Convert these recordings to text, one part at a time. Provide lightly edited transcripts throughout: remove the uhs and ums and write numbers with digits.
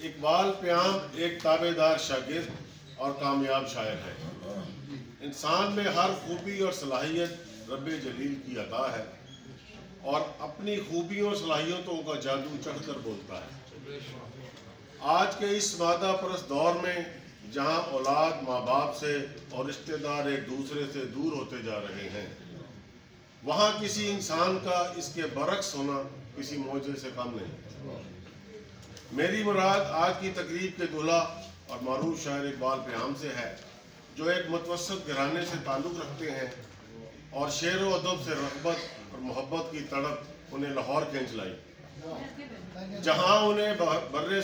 اقبال پیام ایک تابع دار شاگرد اور کامیاب شاعر ہے۔ انسان میں ہر خوبی اور صلاحیت رب جلیل کی عطا ہے اور اپنی خوبیوں اور صلاحیتوں کا جادو چڑھ کر بولتا ہے۔ آج کے اس مادہ پرست دور میں جہاں اولاد ماں باپ سے اور رشتہ دار ایک دوسرے سے دور ہوتے جا رہے ہیں، وہاں کسی انسان کا اس کے برعکس ہونا کسی معجزے سے کم نہیں۔ میری مراد آج کی تقریب کے دلہا اور معروف شاعر اقبال پیام سے ہے، جو ایک متوسط گھرانے سے تعلق رکھتے ہیں اور شعر و ادب سے رغبت اور محبت کی تڑپ انہیں لاہور کھینچ لائی، جہاں انہیں بر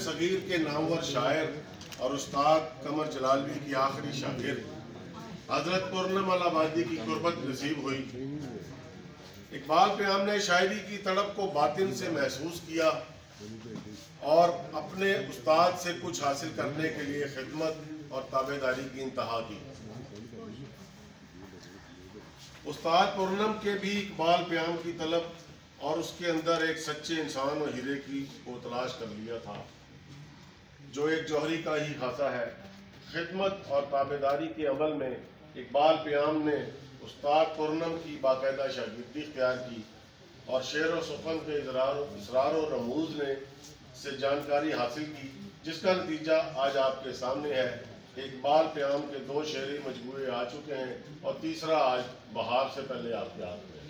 صغیر کے نامور شاعر اور استاد قمر جلالوی کی آخری شاگرد حضرت پورنم الہٰبادی کی قربت نصیب ہوئی۔ اقبال پیام نے شاعری کی تڑپ کو باطن سے محسوس کیا اور اپنے استاد سے کچھ حاصل کرنے کے لیے خدمت اور تابع داری کی انتہا کی۔ استاد پورنم کے بھی اقبال پیام کی طلب اور اس کے اندر ایک سچے انسان اور ہیرے کی کو تلاش کر لیا تھا، جو ایک جوہری کا ہی خاصہ ہے۔ خدمت اور تابع داری کے عمل میں اقبال پیام نے استاد پورنم کی باقاعدہ شاگردی اختیار کی اور شعر و سخن کے اسرار و رموز سے جانکاری حاصل کی، جس کا نتیجہ آج آپ کے سامنے ہے کہ اقبال پیام کے 2 شعری مجموعے آ چکے ہیں اور تیسرا آج بہار سے پہلے آپ کے ہاتھ میں ہے۔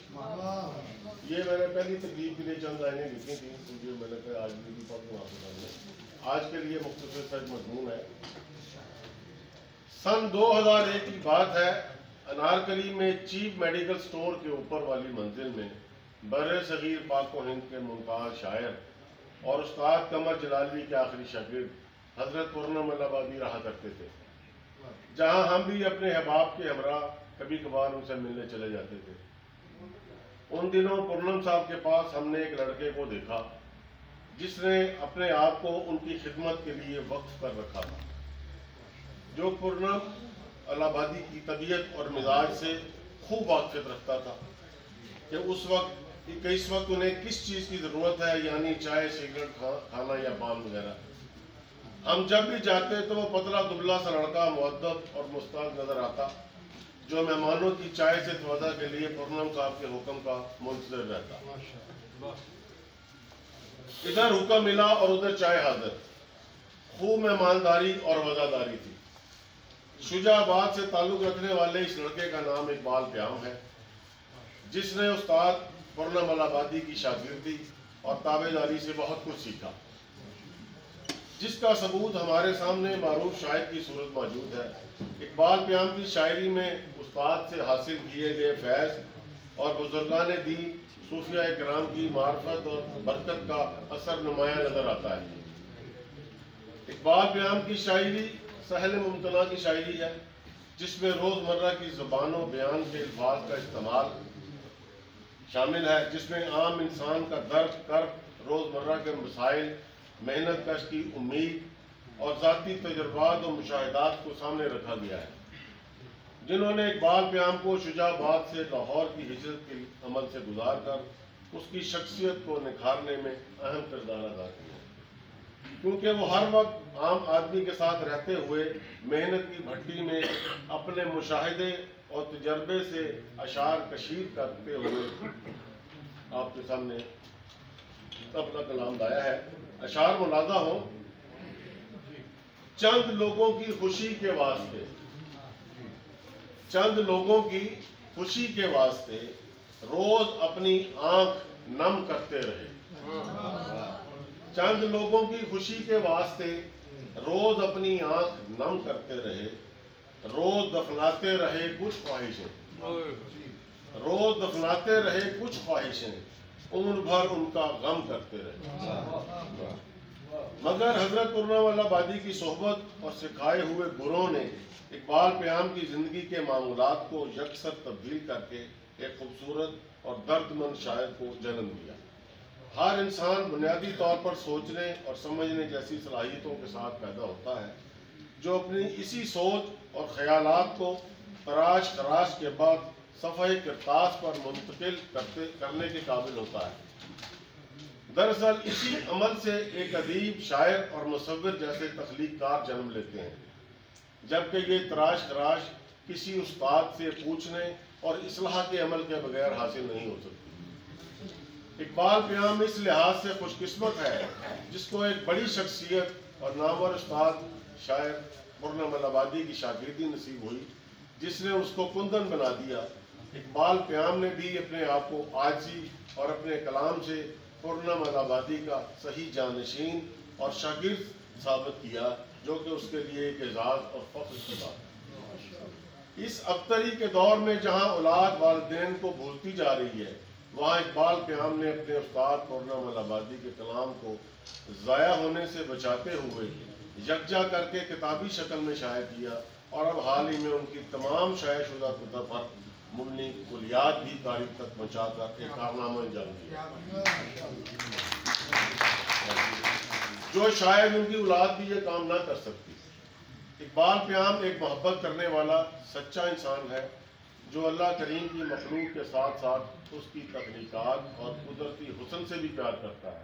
یہ میں نے پہلی تقریب کے لیے چند لائنیں لکھی تھیں، کیونکہ میں نے کہا آج بھی پڑھ دوں آپ کے سامنے۔ آج کے لیے مختصر سا مضمون ہے۔ سن 2001 کی بات ہے، انارکلی میں چیف میڈیکل سٹور کے اوپر والی منزل میں بر صغیر پاک و ہند کے ممتاز شاعر اور استاد قمر جلالوی کے آخری شاگرد حضرت پورنم الہٰبادی رہا کرتے تھے، جہاں ہم بھی اپنے احباب کے ہمراہ کبھی کبھار ان سے ملنے چلے جاتے تھے۔ ان دنوں پورنم صاحب کے پاس ہم نے ایک لڑکے کو دیکھا جس نے اپنے آپ کو ان کی خدمت کے لیے وقف کر رکھا تھا، جو پورنم الہٰبادی کی طبیعت اور مزاج سے خوب واقفیت رکھتا تھا کہ اس وقت انہیں کس چیز کی ضرورت ہے، یعنی چائے، سگریٹ کھانا یا پان وغیرہ۔ ہم جب بھی جاتے تو وہ پتلا دبلا سا لڑکا مؤدب اور مستعد نظر آتا، جو مہمانوں کی چائے سے توضع کے لیے پورنم صاحب کے حکم کا منتظر رہتا۔ ادھر حکم ملا اور ادھر چائے حاضر، خوب مہمانداری اور وزاداری تھی۔ شجاع آباد سے تعلق رکھنے والے اس لڑکے کا نام اقبال پیام ہے، جس نے استاد پورنم الہٰبادی کی شاگردی اور تابع داری سے بہت کچھ سیکھا، جس کا ثبوت ہمارے سامنے معروف شاعر کی صورت موجود ہے۔ اقبال پیام کی شاعری میں استاد سے حاصل کیے گئے فیض اور بزرگان دین صوفیاء کرام کی معرفت اور برکت کا اثر نمایاں نظر آتا ہے۔ اقبال پیام کی شاعری سہل ممتنع کی شاعری ہے، جس میں روزمرہ کی زبان و بیان کے الفاظ کا استعمال شامل ہے، جس میں عام انسان کا درد، کرب، روزمرہ کے مسائل، محنت کش کی امید اور ذاتی تجربات و مشاہدات کو سامنے رکھا گیا ہے۔ جنہوں نے اقبال پیام کو شجاع آباد سے لاہور کی ہجرت کے عمل سے گزار کر اس کی شخصیت کو نکھارنے میں اہم کردار ادا کیا، کیونکہ وہ ہر وقت عام آدمی کے ساتھ رہتے ہوئے محنت کی بھٹی میں اپنے مشاہدے اور تجربے سے اشعار کشید کرتے ہوئے آپ کے سامنے اپنا کلام لایا ہے۔ اشعار ملاحظہ ہوں: چند لوگوں کی خوشی کے واسطے، چند لوگوں کی خوشی کے واسطے روز اپنی آنکھ نم کرتے رہے، چند لوگوں کی خوشی کے واسطے روز اپنی آنکھ نم کرتے رہے، روز دفناتے رہے کچھ خواہشیں، روز دفناتے رہے کچھ خواہشیں، عمر بھر ان کا غم کرتے رہے۔ مگر حضرت پورنم الہٰبادی کی صحبت اور سکھائے ہوئے گروہ نے اقبال پیام کی زندگی کے معمولات کو یکسر تبدیل کر کے ایک خوبصورت اور درد مند شاعر کو جنم دیا۔ ہر انسان بنیادی طور پر سوچنے اور سمجھنے جیسی صلاحیتوں کے ساتھ پیدا ہوتا ہے، جو اپنی اسی سوچ اور خیالات کو تراش خراش کے بعد صفحہ کرتاس پر منتقل کرنے کے قابل ہوتا ہے۔ دراصل اسی عمل سے ایک ادیب، شاعر اور مصور جیسے تخلیق کار جنم لیتے ہیں، جبکہ یہ تراش خراش کسی استاد سے پوچھنے اور اصلاح کے عمل کے بغیر حاصل نہیں ہو سکتی۔ اقبال پیام اس لحاظ سے خوش قسمت ہے جس کو ایک بڑی شخصیت اور نامور استاد شاعر پورنم الہبادی کی شاگردی نصیب ہوئی، جس نے اس کو کندن بنا دیا۔ اقبال پیام نے بھی اپنے آپ کو عاجزی اور اپنے کلام سے پورنم الہبادی کا صحیح جانشین اور شاگرد ثابت کیا، جو کہ اس کے لیے ایک اعزاز اور فخر کی بات ہے۔ اس ابتری کے دور میں جہاں اولاد والدین کو بھولتی جا رہی ہے، وہاں اقبال پیام نے اپنے استاد پورنم الہبادی کے کلام کو ضائع ہونے سے بچاتے ہوئے یکجا کر کے کتابی شکل میں شائع کیا، اور اب حال ہی میں ان کی تمام شائع شدہ کتب پر مبنی کلیات بھی تاریخ تک پہنچا کر ایک کارنامہ انجام دیا، جو شاید ان کی اولاد بھی یہ کام نہ کر سکتی۔ اقبال پیام ایک محبت کرنے والا سچا انسان ہے، جو اللہ کریم کی مخلوق کے ساتھ ساتھ اس کی تخلیقات اور قدرتی حسن سے بھی پیار کرتا ہے،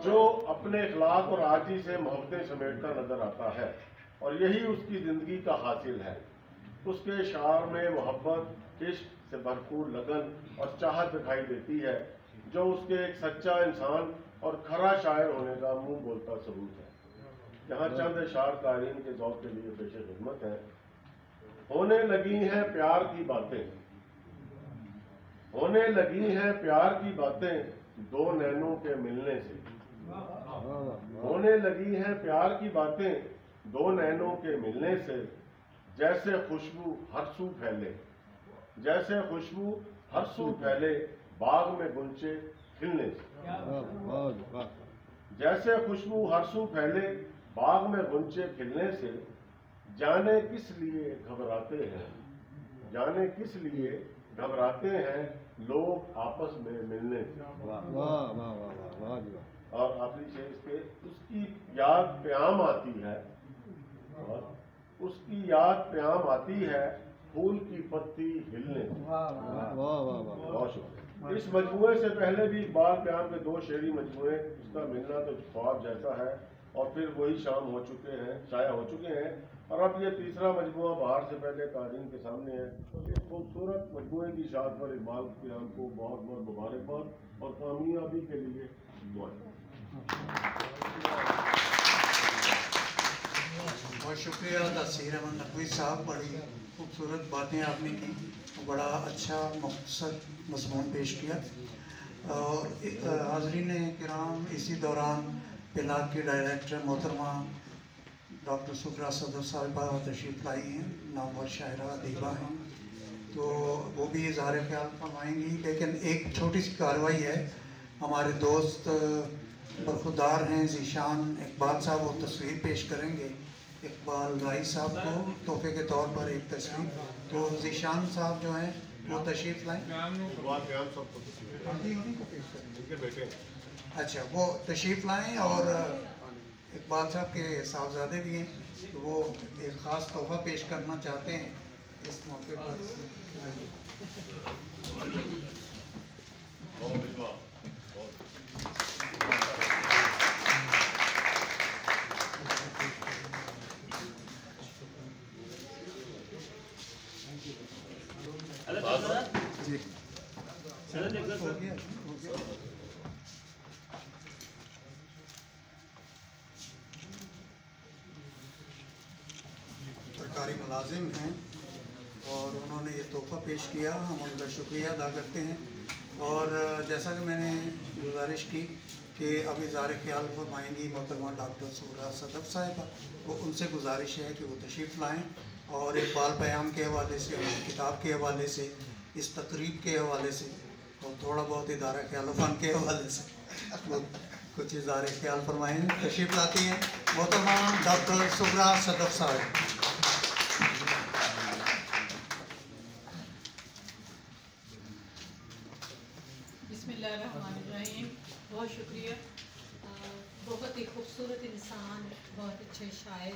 جو اپنے اخلاق اور عاجزی سے محبتیں سمیٹتا نظر آتا ہے، اور یہی اس کی زندگی کا حاصل ہے۔ اس کے اشعار میں محبت، عشق سے بھرپور لگن اور چاہت دکھائی دیتی ہے، جو اس کے ایک سچا انسان اور کھرا شاعر ہونے کا منہ بولتا ثبوت ہے۔ یہاں چند اشعار قارئین کے ذوق کے لیے پیش خدمت ہیں۔ ہونے لگی ہیں پیار کی باتیں، ہونے لگی ہیں پیار کی باتیں دو نینوں کے ملنے سے، ہونے لگی ہیں پیار کی باتیں دو نینوں کے ملنے سے، جیسے خوشبو ہر سو پھیلے، جیسے خوشبو ہر سو پھیلے باغ میں گنچے کھلنے سے، جیسے خوشبو ہر سو پھیلے باغ میں گنچے کھلنے سے، جانے کس لیے گھبراتے ہیں، جانے کس لیے گھبراتے ہیں لوگ آپس میں ملنے سے۔ اور آخری چیز کہ اس کی یاد پیام آتی ہے، اس کی یاد پیام آتی ہے پھول کی پتی ہلنے سے۔ بہت شکریہ۔ اس مجموعے سے پہلے بھی اقبال پیام کے دو شعری مجموعے، اس کا ملنا تو خواب جیسا ہے اور پھر وہی شام ہو چکے ہیں، شائع ہو چکے ہیں، اور اب یہ تیسرا مجموعہ بہار سے پہلے قارئین کے سامنے ہے۔ اس خوبصورت مجموعے کی اشاعت پر اقبال پیام کو بہت بہت مبارکباد اور کامیابی کے لیے دعائیں۔ بہت شکریہ تاثیر احمد نقوی صاحب، بڑی خوبصورت باتیں آپ نے کی، بڑا اچھا مختصر مضمون پیش کیا۔ اور حاضرین کرام، اسی دوران پلاک کی ڈائریکٹر محترمہ ڈاکٹر سغرا صدف صاحبہ تشریف لائی ہیں، نامور شاعرہ ادیبہ ہیں، تو وہ بھی اظہار خیال فرمائیں گی۔ لیکن ایک چھوٹی سی کارروائی ہے، ہمارے دوست برخودار ہیں ذیشان اقبال صاحب، وہ تصویر پیش کریں گے اقبال رائی صاحب کو تحفے کے طور پر ایک تصویر، تو ذیشان صاحب جو ہیں وہ تشریف لائیں۔ اچھا، وہ تشریف لائیں، اور اقبال صاحب کے صاحبزادے بھی ہیں، تو وہ ایک خاص تحفہ پیش کرنا چاہتے ہیں اس موقع پر۔ سرکاری ملازم ہیں اور انہوں نے یہ تحفہ پیش کیا، ہم ان کا شکریہ ادا کرتے ہیں۔ اور جیسا کہ میں نے گزارش کی کہ اب اظہار خیال فرمائیں گی محترمہ ڈاکٹر سغرا صدف صاحبہ، وہ ان سے گزارش ہے کہ وہ تشریف لائیں اور اقبال پیام کے حوالے سے، اور کتاب کے حوالے سے، اس تقریب کے حوالے سے، اور تھوڑا بہت ادارہ خیال و فن کے حوالے سے وہ کچھ اظہار خیال فرمائیں۔ تشریف لاتی ہیں محترمہ ڈاکٹر سغرا صدف صاحب۔ بسم اللہ الرحمن الرحیم۔ بہت شکریہ، بہت ہی خوبصورت انسان، بہت اچھے شاعر،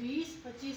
20-25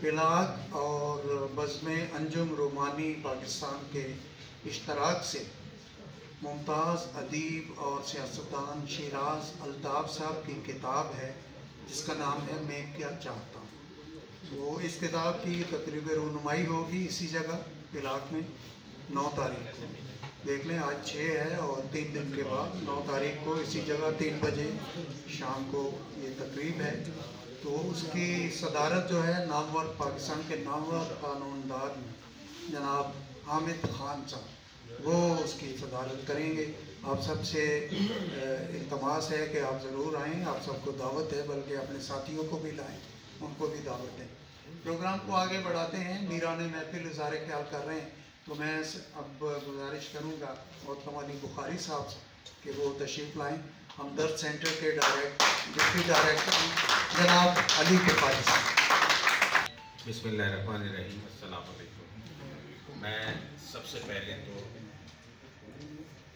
پلاک اور بزم انجم رومانی پاکستان کے اشتراک سے ممتاز ادیب اور سیاستدان شیراز الطاف صاحب کی کتاب ہے جس کا نام ہے میں کیا چاہتا ہوں۔ وہ اس کتاب کی تقریباً رونمائی ہوگی اسی جگہ پلاک میں 9 تاریخ کو، دیکھ لیں آج 6 ہے اور 3 دن کے بعد 9 تاریخ کو اسی جگہ 3 بجے شام کو یہ تقریب ہے۔ تو اس کی صدارت جو ہے نامور پاکستان کے نامور قانوندان جناب حامد خان صاحب وہ اس کی صدارت کریں گے۔ آپ سب سے التماس ہے کہ آپ ضرور آئیں، آپ سب کو دعوت ہے، بلکہ اپنے ساتھیوں کو بھی لائیں، ان کو بھی دعوت دیں۔ پروگرام کو آگے بڑھاتے ہیں، میران محفل اظہار خیال کر رہے ہیں، تو میں اب گزارش کروں گا محترم علی بخاری صاحب سے کہ وہ تشریف لائیں۔ ہمدرد سینٹر کے ڈپٹی ڈائریکٹر جناب علی بخاری صاحب۔ بسم اللہ الرحمن الرحیم، السلام علیکم۔ میں سب سے پہلے تو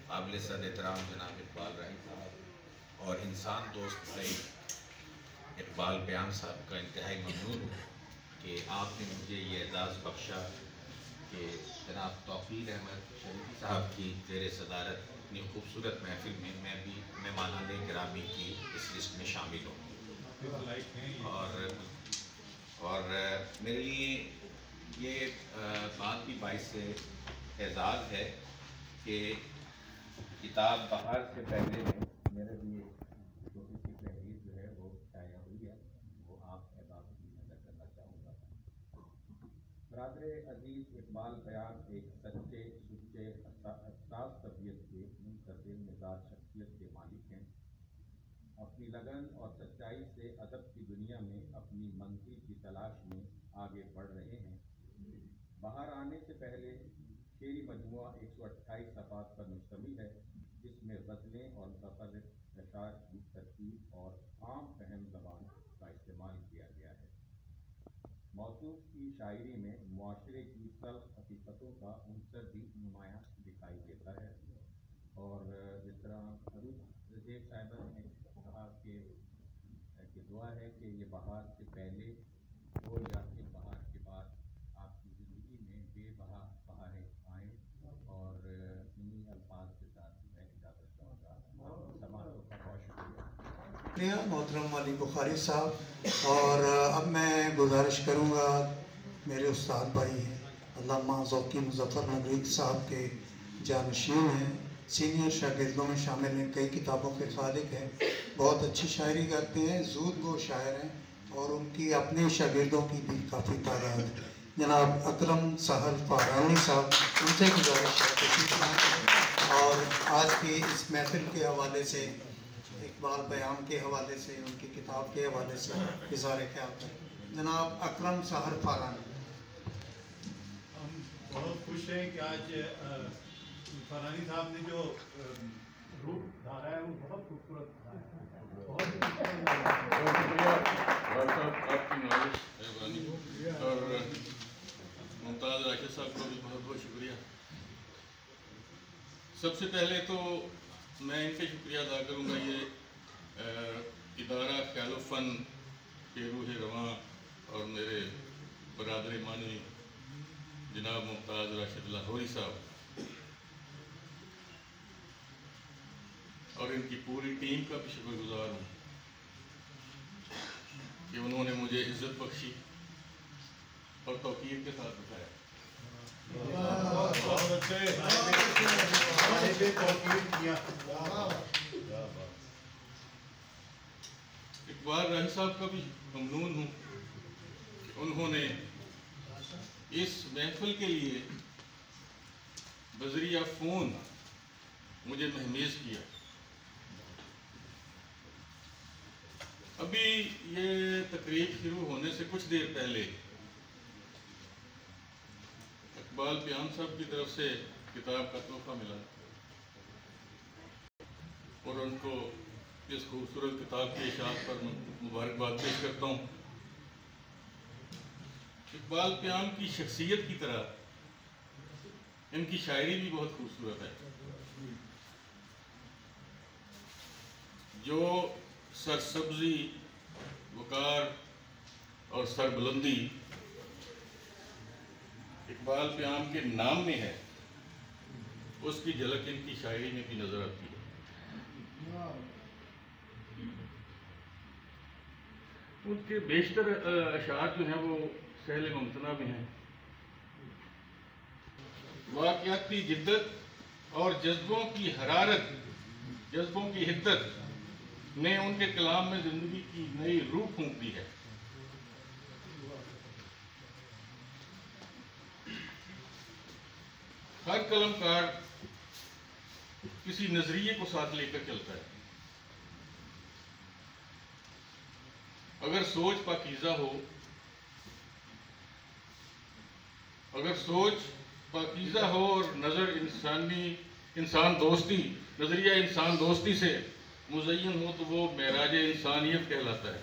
قابل صد احترام جناب اقبال راہی صاحب اور انسان دوست بھائی اقبال پیام صاحب کا انتہائی ممنون ہوں کہ آپ نے مجھے یہ اعزاز بخشا کہ جناب توفیق احمد شریفی صاحب کی زیر صدارت اتنی خوبصورت محفل میں میں بھی مہمانان گرامی کی اس لسٹ میں شامل ہوں۔ اور میرے لیے یہ بات بھی باعث اعزاز ہے کہ کتاب بہار سے پہلے میرے لیے چھوٹی سی تحریر جو ہے وہ شائع ہوئی ہے، وہ آپ احباب کی نظر کرنا چاہوں گا۔ برادر عزیز اقبال پیام ایک سچے سچے حساس طبیعت کے منتظر مزاج شخصیت کے مالک ہیں۔ اپنی لگن اور سچائی سے ادب کی دنیا میں اپنی منزل کی تلاش میں آگے بڑھ رہے ہیں۔ بہار آنے سے پہلے شعری مجموعہ 128 صفحات پر مشتمل ہے، جس میں غزلیں اور متفرق اشعار کی ترتیب اور عام فہم زبان کا استعمال کیا گیا ہے۔ موصوف کی شاعری میں معاشرے کی تلخ حقیقتوں کا عنصر بھی نمایاں دکھائی دیتا ہے، اور جس طرح عروج رضیف صاحبہ نے کہا کہ دعا ہے کہ یہ بہار سے پہلے ہو یا کہ بہار کے بعد آپ کی زندگی میں بے بہا بہاریں آئیں، اور انہی الفاظ کے ساتھ میں اجازت چاہوں گا۔ سماعتوں کا بہت شکریہ محترم علی بخاری صاحب۔ اور اب میں گزارش کروں گا میرے استاد بھائی ہیں علامہ ذوقی مظفر نگریت صاحب کے جانشین ہیں، سینئر شاگردوں میں شامل ہیں، کئی کتابوں کے خالق ہیں، بہت اچھی شاعری کرتے ہیں، زود گو شاعر ہیں، اور ان کی اپنے شاگردوں کی بھی کافی تعداد ہے۔ جناب اکرم سہل فارانی صاحب، ان سے گزارش ہے تشریف لائیں اور آج کی اس محفل کے حوالے سے، اقبال پیام کے حوالے سے، ان کی کتاب کے حوالے سے اظہار خیال کریں۔ جناب اکرم سہل فارانی۔ ہم بہت خوش ہیں کہ آج فارانی صاحب نے جو روٹ دھارا ہے وہ بہت خوبصورت دھارا ہے۔ بہت شکریہ آپ کی مہربانی، اور ممتاز راشد صاحب کو بھی بہت بہت شکریہ۔ سب سے پہلے تو میں ان کا شکریہ ادا کروں گا، یہ ادارہ خیال و فن کے روح رواں اور میرے برادر معنوی جناب ممتاز راشد لاہوری صاحب اور ان کی پوری ٹیم کا بھی شکر گزار ہوں کہ انہوں نے مجھے عزت بخشی اور توقیر کے ساتھ بٹھایا۔ اقبال راہی صاحب کا بھی ممنون ہوں کہ انہوں نے اس محفل کے لیے بذریعہ فون مجھے مہمیز کیا۔ ابھی یہ تقریب شروع ہونے سے کچھ دیر پہلے اقبال پیام صاحب کی طرف سے کتاب کا تحفہ ملا اور ان کو اس خوبصورت کتاب کی اشاعت پر مبارکباد پیش کرتا ہوں۔ اقبال پیام کی شخصیت کی طرح ان کی شاعری بھی بہت خوبصورت ہے۔ جو سرسبزی، وقار اور سربلندی اقبال پیام کے نام میں ہے، اس کی جھلک ان کی شاعری میں بھی نظر آتی ہے۔ ان کے بیشتر اشعار جو ہیں وہ سہل ممتنع بھی ہیں۔ واقعاتی جدت اور جذبوں کی حرارت، جذبوں کی حدت نے ان کے کلام میں زندگی کی نئی روح پھونک دی ہے۔ ہر قلم کار کسی نظریے کو ساتھ لے کر چلتا ہے۔ اگر سوچ پاکیزہ ہو، اگر سوچ پاکیزہ ہو اور نظر انسان دوستی، نظریہ انسان دوستی سے مزین ہو تو وہ معراج انسانیت کہلاتا ہے۔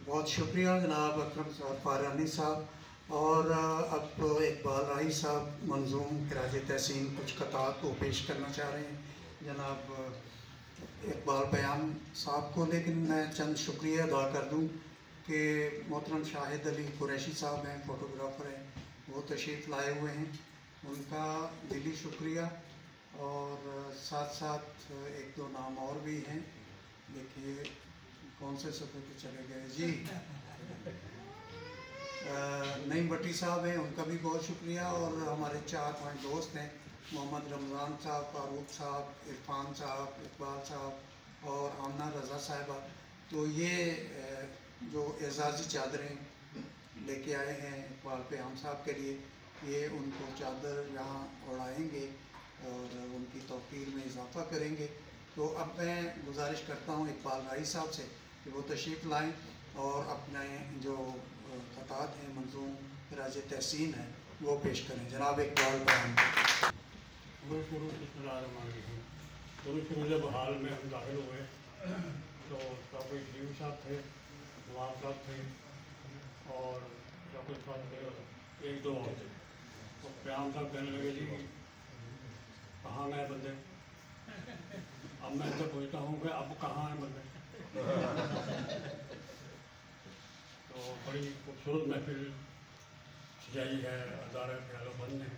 بہت شکریہ جناب اکرم صاحب فارانی صاحب، اور اب اقبال راہی صاحب منظوم خراج تحسین کچھ قطعات کو پیش کرنا چاہ رہے ہیں جناب اقبال پیام صاحب کو، لیکن میں چند شکریہ ادا کر دوں کہ محترم شاہد علی قریشی صاحب ہیں، فوٹوگرافر ہیں، وہ تشریف لائے ہوئے ہیں، ان کا دلی شکریہ، اور ساتھ ساتھ ایک دو نام اور بھی ہیں، دیکھیے کون سے صفحے پہ چلے گئے جی، نعیم بٹی صاحب ہیں، ان کا بھی بہت شکریہ، اور ہمارے 4-5 دوست ہیں، محمد رمضان صاحب، فاروق صاحب، عرفان صاحب، اقبال صاحب اور آمنہ رضا صاحبہ، تو یہ جو اعزازی چادریں لے کے آئے ہیں اقبال پیام صاحب کے لیے، یہ ان کو چادر یہاں اڑائیں گے اور ان کی توقیر میں اضافہ کریں گے۔ تو اب میں گزارش کرتا ہوں اقبال راہی صاحب سے کہ وہ تشریف لائیں اور اپنے جو قطعات ہیں منظوم خراج تحسین ہے وہ پیش کریں۔ جناب اقبال پیام۔ شروع جب حال میں ہم داخل ہوئے تو ڈاکٹر شریف صاحب تھے، نواب صاحب تھے اور ڈاکٹر صاحب تھے اور ایک دو اور تھے، تو پیام صاحب کہنے لگے جی کہاں گئے بندے؟ اب میں تو پوچھتا ہوں کہ اب کہاں ہیں بندے؟ تو بڑی خوبصورت محفل سجائی ہے ادارہ خیال و بند نے،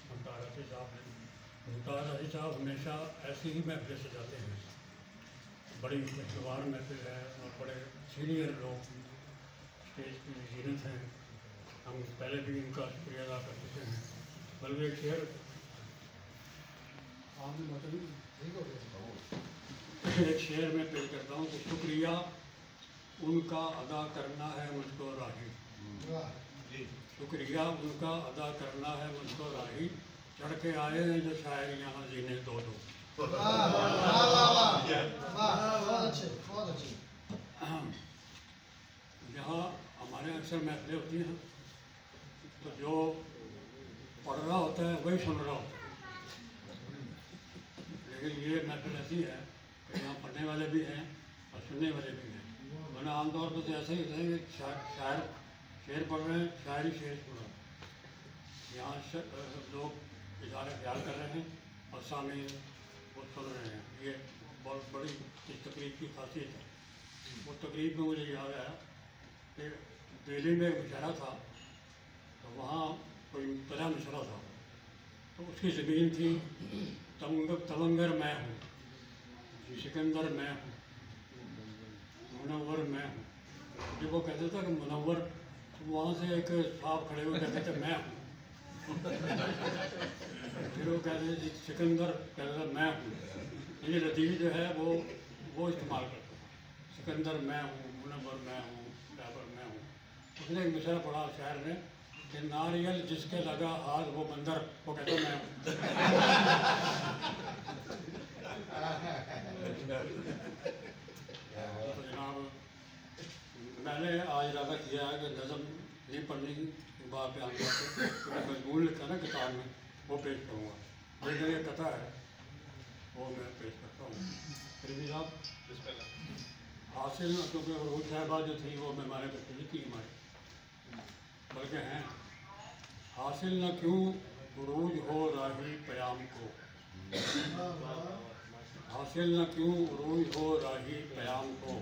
ممتاز رفیع صاحب نے۔ ممتاز رفیع صاحب ہمیشہ ایسی ہی محفلیں سجاتے ہیں، بڑی خوشگوار محفل ہے اور بڑے سینئر لوگ اسٹیج کی زینت ہیں، ہم پہلے بھی ان کا شکریہ ادا کر چکے ہیں۔ بلکہ ایک شعر میں پیش کرتا ہوں کہ شکریہ ان کا ادا کرنا ہے مجھ کو راہی، شکریہ ان کا ادا کرنا ہے مجھ کو راہی، چڑھ کے آئے ہیں جو شاعر یہاں زینے دو دو۔ یہاں ہمارے اکثر محفلیں ہوتی ہیں تو جو پڑھ رہا ہوتا ہے وہی سن رہا ہوتا ہے، لیکن یہ محفل ایسی ہے کہ یہاں پڑھنے والے بھی ہیں اور سننے والے بھی ہیں، ورنہ عام طور پر تو ایسے ہی ہوتا ہے کہ شاعر شعر پڑھ رہے ہیں، شاعری شعر سن رہے ہیں، یہاں لوگ اظہار خیال کر رہے ہیں اور سامعین وہ سن رہے ہیں، یہ بہت بڑی اس تقریب کی خاصیت ہے۔ وہ تقریب میں مجھے یاد آیا کہ دہلی میں ایک مشاعرہ تھا، تو وہاں کوئی مبتدع مشرہ تھا، تو اس کی زمین تھی تونگر میں ہوں، سکندر میں ہوں، منور میں ہوں۔ جب وہ کہتا تھا کہ منور، تو وہاں سے ایک صاحب کھڑے ہوئے کہتے تھے میں ہوں، پھر وہ کہتے تھے سکندر، کہتا تھا میں ہوں، یہ لطیف جو ہے وہ استعمال کرتا تھا، سکندر میں ہوں، منور میں ہوں، ڈرائیور میں ہوں۔ اس نے ایک مشرہ پڑھا شاعر نے کہ ناریل جس کے لگا ہاتھ وہ بندر، وہ کہتا میں ہوں۔ تو جناب میں نے آج ارادہ کیا ہے کہ نظم نہیں پڑھنے کی بات پہ آ کے مضمون لکھا نا کتاب میں وہ پیش کروں گا، لیکن یہ قطع ہے وہ میں پیش کرتا ہوں۔ رضی صاحب حاصل کیونکہ عروج صاحبہ جو تھی وہ مہمان بشری کی ہماری، بلکہ ہیں حاصل نہ کیوں عروج ہو راہی پیام کو، حاصل نہ کیوں عروج ہو راہی پیام کو،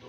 2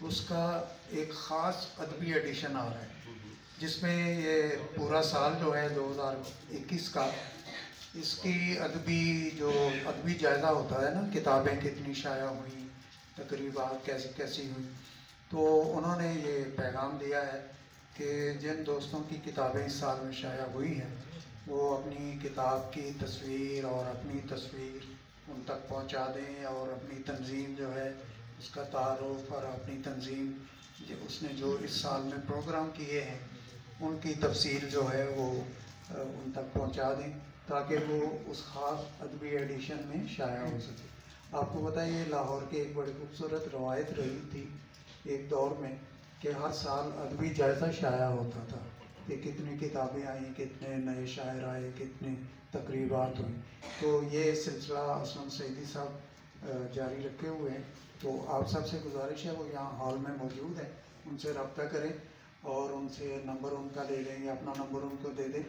اس کا ایک خاص ادبی ایڈیشن آ رہا ہے جس میں یہ پورا سال جو ہے 2021 کا اس کی ادبی جائزہ ہوتا ہے نا، کتابیں کتنی شائع ہوئیں، تقریبات کیسی کیسی ہوئی، تو انہوں نے یہ پیغام دیا ہے کہ جن دوستوں کی کتابیں اس سال میں شائع ہوئی ہیں وہ اپنی کتاب کی تصویر اور اپنی تصویر ان تک پہنچا دیں، اور اپنی تنظیم جو ہے اس کا تعارف اور اپنی تنظیم اس نے جو اس سال میں پروگرام کیے ہیں ان کی تفصیل جو ہے وہ ان تک پہنچا دیں تاکہ وہ اس خاص ادبی ایڈیشن میں شائع ہو سکے۔ آپ کو پتہ ہے یہ لاہور کی ایک بڑی خوبصورت روایت رہی تھی ایک دور میں کہ ہر سال ادبی جائزہ شائع ہوتا تھا کہ کتنی کتابیں آئیں، کتنے نئے شاعر آئے، کتنی تقریبات ہوئیں۔ تو یہ سلسلہ اسلم سعیدی صاحب جاری رکھے ہوئے ہیں، تو آپ سب سے گزارش ہے وہ یہاں ہال میں موجود ہیں، ان سے رابطہ کریں اور ان سے نمبر ان کا لے لیں یا اپنا نمبر ان کو دے دیں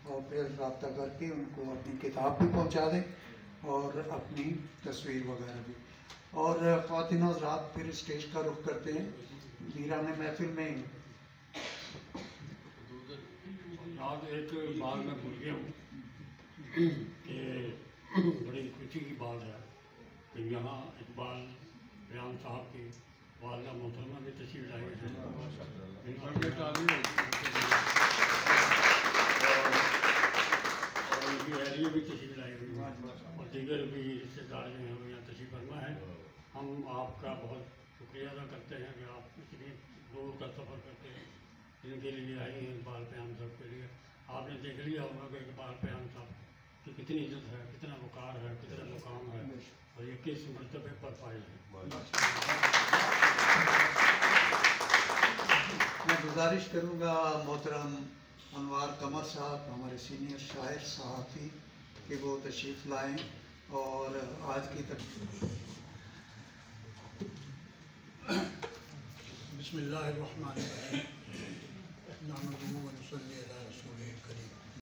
اور پھر رابطہ کر کے ان کو اپنی کتاب بھی پہنچا دیں اور اپنی تصویر وغیرہ بھی۔ اور خواتین و حضرات پھر اسٹیج کا رخ کرتے ہیں ویران محفل میں۔ آج ایک بات میں بھول گیا ہوں کہ بڑی خوشی کی بات ہے کہ یہاں اقبال ریان صاحب کی والدہ محترمہ بھی تشریف لائی ہے اور ان کی اہلیہ بھی تشریف لائی ہوئی اور دیگر بھی رشتے دار جو ہیں وہ یہاں تشریف فرما ہے۔ ہم آپ کا بہت شکریہ ادا کرتے ہیں کہ آپ اتنی دور کا سفر کرتے ہیں، ان کے لیے آئی ہیں اقبال پیام صاحب کے لیے۔ آپ نے دیکھ لیا ہوگا کہ اقبال پیام صاحب کی کتنی عزت ہے، کتنا وقار ہے، کتنا مقام ہے اور یہ کس مرتبے پر فائز ہے۔ میں گزارش کروں گا محترم انوار قمر صاحب ہمارے سینئر شاعر صحافی کہ وہ تشریف لائیں اور آج کی بسم اللہ الرحمن الرحیم نحمدہ و نصلی